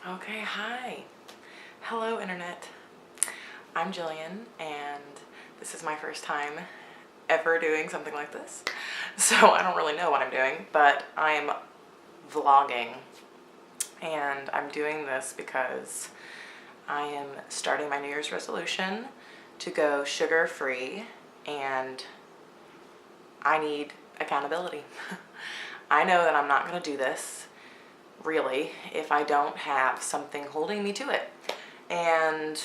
Okay, hi. Hello, Internet. I'm Jillian, and this is my first time ever doing something like this. So I don't really know what I'm doing, but I'm vlogging. And I'm doing this because I am starting my New Year's resolution to go sugar-free, and I need accountability. I know that I'm not going to do this really if I don't have something holding me to it. And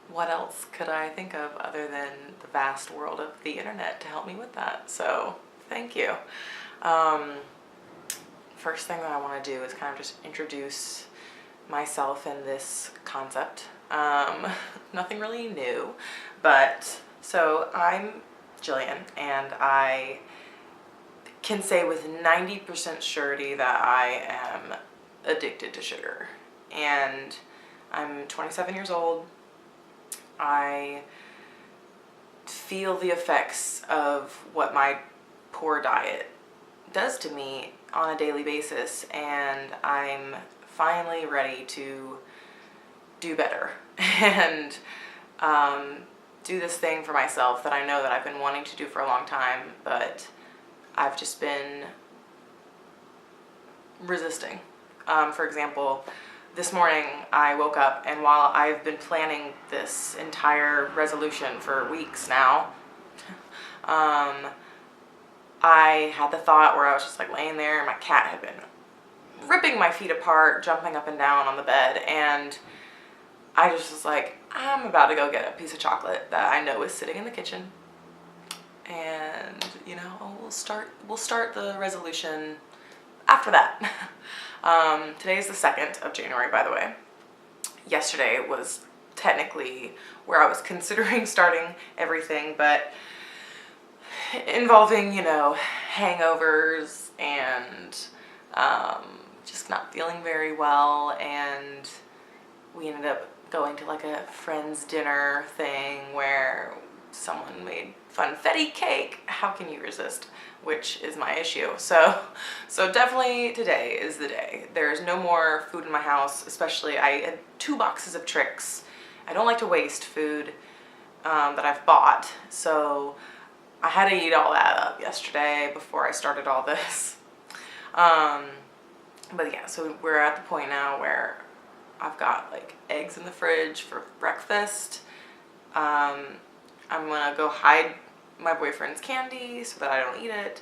what else could I think of other than the vast world of the internet to help me with that? So thank you. First thing that I want to do is kind of just introduce myself and this concept. Nothing really new, but so I'm Jillian, and I can say with 90% surety that I am addicted to sugar. And I'm 27 years old. I feel the effects of what my poor diet does to me on a daily basis, and I'm finally ready to do better and do this thing for myself that I know that I've been wanting to do for a long time, but I've just been resisting. For example, this morning I woke up, and while I've been planning this entire resolution for weeks now, I had the thought where I was just like laying there, and my cat had been ripping my feet apart, jumping up and down on the bed, and I just was like, I'm about to go get a piece of chocolate that I know is sitting in the kitchen. And we'll start the resolution after that. Today's the 2nd of January, by the way. Yesterday was technically where I was considering starting everything, but involving hangovers and just not feeling very well, and we ended up going to like a friend's dinner thing where someone made funfetti cake. How can you resist? Which is my issue. So definitely today is the day. There's no more food in my house, especially I had 2 boxes of Trix. I don't like to waste food that I've bought, so I had to eat all that up yesterday before I started all this. But yeah, so we're at the point now where I've got like eggs in the fridge for breakfast. I'm gonna go hide my boyfriend's candy so that I don't eat it.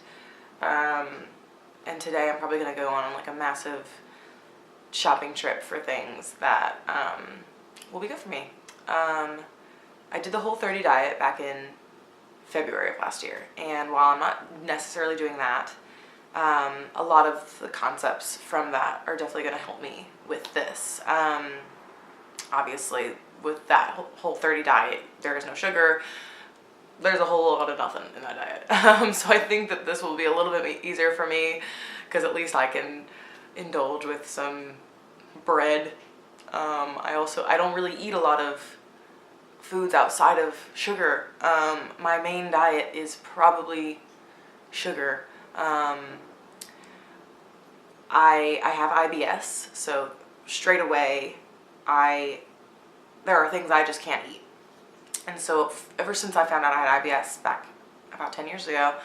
And today I'm probably gonna go on like a massive shopping trip for things that will be good for me. I did the Whole30 diet back in February of last year, and while I'm not necessarily doing that, a lot of the concepts from that are definitely going to help me with this. Obviously, with that Whole30 diet, there is no sugar. There's a whole lot of nothing in that diet. So I think that this will be a little bit easier for me, because at least I can indulge with some bread. I don't really eat a lot of foods outside of sugar. My main diet is probably sugar. I have IBS, so straight away there are things I just can't eat. And so ever since I found out I had IBS back about 10 years ago,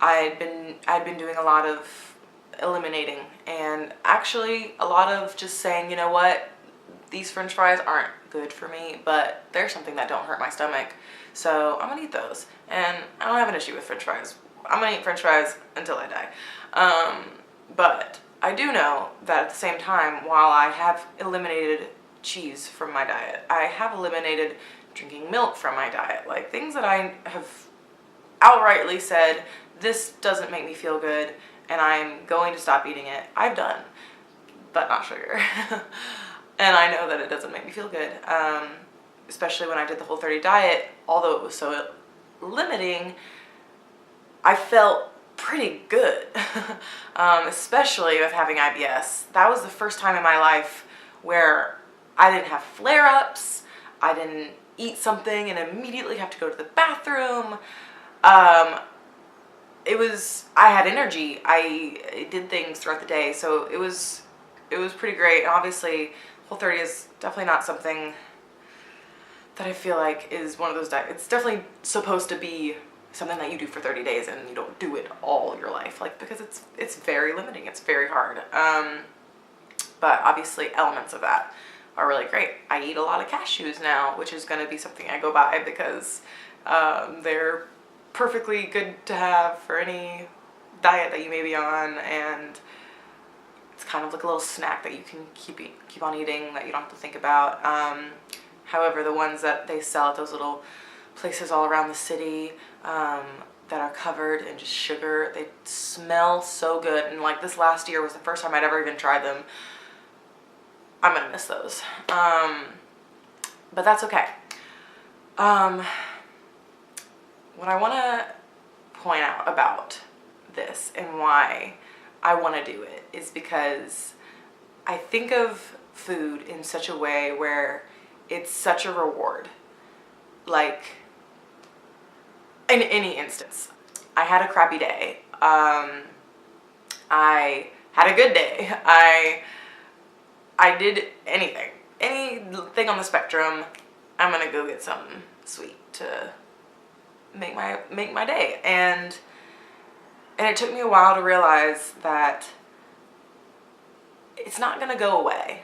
I'd been doing a lot of eliminating, and actually a lot of just saying, you know what, these French fries aren't good for me, but they're something that don't hurt my stomach, so I'm gonna eat those. And I don't have an issue with French fries. I'm gonna eat French fries until I die. But I do know that at the same time, while I have eliminated cheese from my diet, I have eliminated drinking milk from my diet. Like things that I have outrightly said, this doesn't make me feel good and I'm going to stop eating it, I've done, but not sugar. And I know that it doesn't make me feel good, especially when I did the Whole30 diet. Although it was so limiting, I felt pretty good, especially with having IBS. That was the first time in my life where I didn't have flare-ups, I didn't eat something and immediately have to go to the bathroom. I had energy, I did things throughout the day, so it was it was pretty great. And obviously Whole30 is definitely not something that I feel like is one of those diets. It's definitely supposed to be something that you do for 30 days and you don't do it all your life, like, because it's very limiting, it's very hard. But obviously elements of that are really great. I eat a lot of cashews now, which is going to be something I go by because they're perfectly good to have for any diet that you may be on, and it's kind of like a little snack that you can keep on eating that you don't have to think about. However, the ones that they sell at those little places all around the city that are covered in just sugar, they smell so good, and like this last year was the first time I'd ever even tried them. I'm gonna miss those, but that's okay. What I want to point out about this and why I want to do it is because I think of food in such a way where it's such a reward. Like, in any instance, I had a crappy day. I had a good day. I did anything on the spectrum. I'm gonna go get something sweet to make my day, and it took me a while to realize that it's not gonna go away.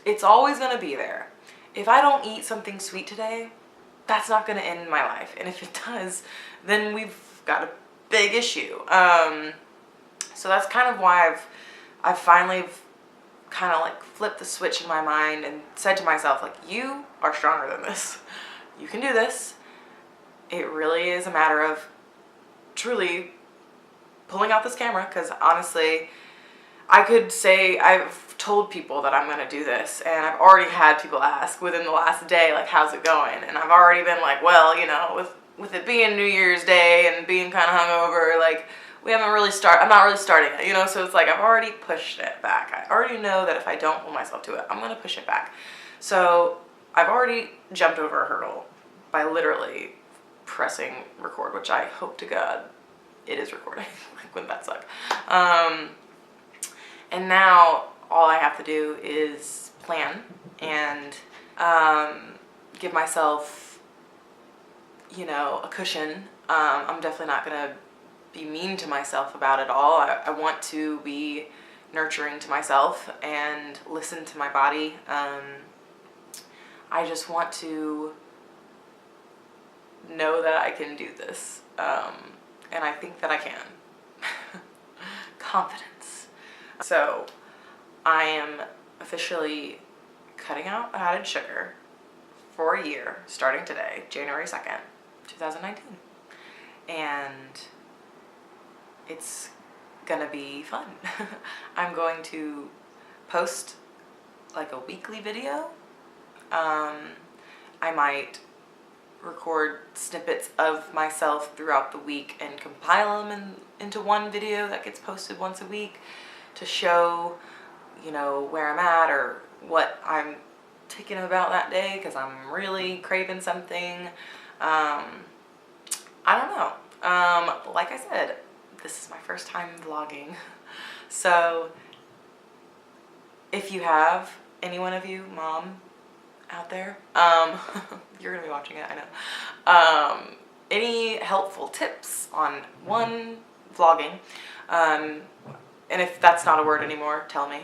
It's always gonna be there. If I don't eat something sweet today, that's not gonna end my life, and if it does, then we've got a big issue. So that's kind of why I've finally kind of like flipped the switch in my mind and said to myself, like, you are stronger than this. You can do this. It really is a matter of truly pulling out this camera, because honestly, I could say I've told people that I'm going to do this, and I've already had people ask within the last day, like, how's it going? And I've already been like, well, you know, with it being New Year's Day and being kind of hungover, like, I'm not really starting it, you know, so it's like I've already pushed it back. I already know that if I don't hold myself to it, I'm going to push it back. So I've already jumped over a hurdle by literally pressing record, which I hope to God it is recording. Like, wouldn't that suck? And now all I have to do is plan and give myself, you know, a cushion. I'm definitely not going to be mean to myself about it all. I want to be nurturing to myself and listen to my body. I just want to know that I can do this, and I think that I can. Confidence. So I am officially cutting out added sugar for a year, starting today, January 2nd, 2019. And it's gonna be fun. I'm going to post like a weekly video. I might record snippets of myself throughout the week and compile them into one video that gets posted once a week to show, you know, where I'm at or what I'm thinking about that day, because I'm really craving something. I don't know. Like I said, this is my first time vlogging. So if you have any one of you, mom out there, you're gonna be watching it, I know. Any helpful tips on one, vlogging, and if that's not a word anymore, tell me.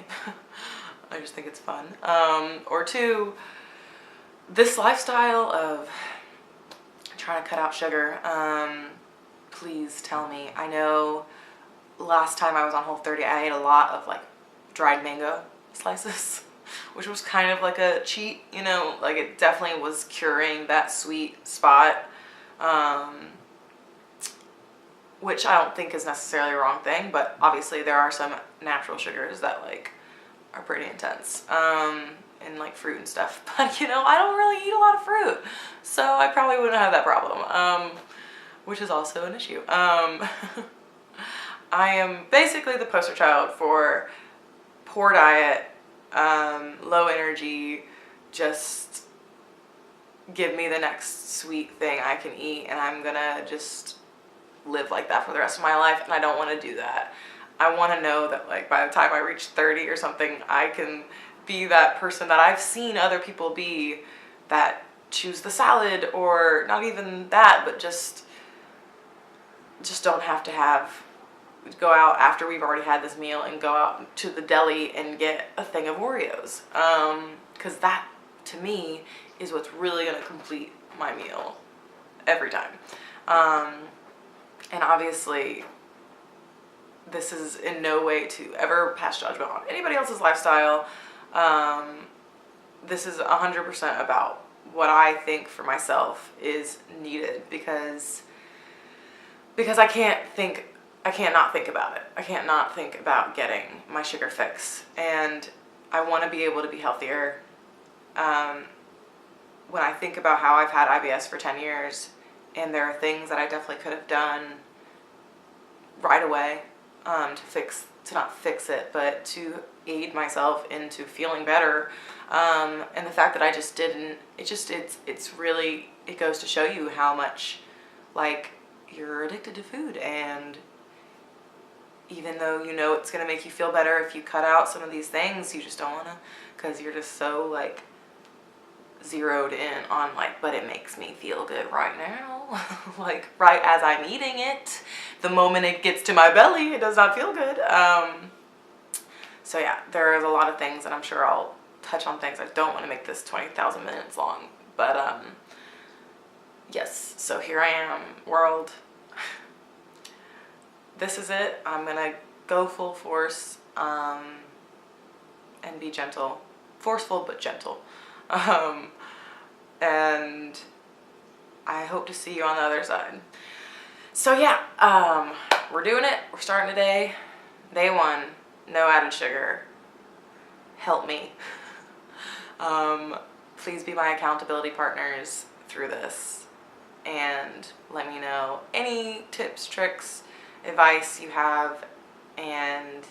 I just think it's fun. Or two, this lifestyle of trying to cut out sugar, please tell me. I know last time I was on Whole30, I ate a lot of like dried mango slices, which was kind of like a cheat, you know, like it definitely was curing that sweet spot, which I don't think is necessarily a wrong thing, but obviously there are some natural sugars that like are pretty intense, and like fruit and stuff, but you know, I don't really eat a lot of fruit, so I probably wouldn't have that problem, which is also an issue. I am basically the poster child for poor diet, low energy, just give me the next sweet thing I can eat and I'm gonna just live like that for the rest of my life, and I don't want to do that. I want to know that like by the time I reach 30 or something, I can be that person that I've seen other people be, that choose the salad, or not even that, but just don't have to go out after we've already had this meal and go out to the deli and get a thing of Oreos. Because that, to me, is what's really going to complete my meal every time. And obviously, this is in no way to ever pass judgment on anybody else's lifestyle. This is 100% about what I think for myself is needed, because I can't not think about it. I can't not think about getting my sugar fix, and I want to be able to be healthier. When I think about how I've had IBS for 10 years, and there are things that I definitely could have done right away to not fix it, but to aid myself into feeling better. And the fact that I just didn't, it's really, it goes to show you how much like you're addicted to food. And even though you know it's going to make you feel better if you cut out some of these things, you just don't want to, because you're just so like zeroed in on like, but it makes me feel good right now. Like right as I'm eating it, the moment it gets to my belly, it does not feel good. So yeah, there is a lot of things, and I'm sure I'll touch on things. I don't want to make this 20,000 minutes long, but yes, so here I am, world. This is it. I'm gonna go full force and be gentle. Forceful but gentle. And I hope to see you on the other side. So yeah, we're doing it. We're starting today. Day one, no added sugar. Help me. Please be my accountability partners through this, and let me know any tips, tricks, advice you have, and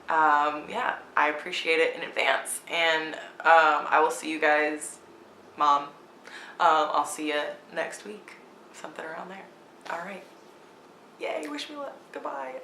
yeah, I appreciate it in advance. And I will see you guys, Mom. I'll see you next week, something around there. All right. Yay, wish me luck. Goodbye.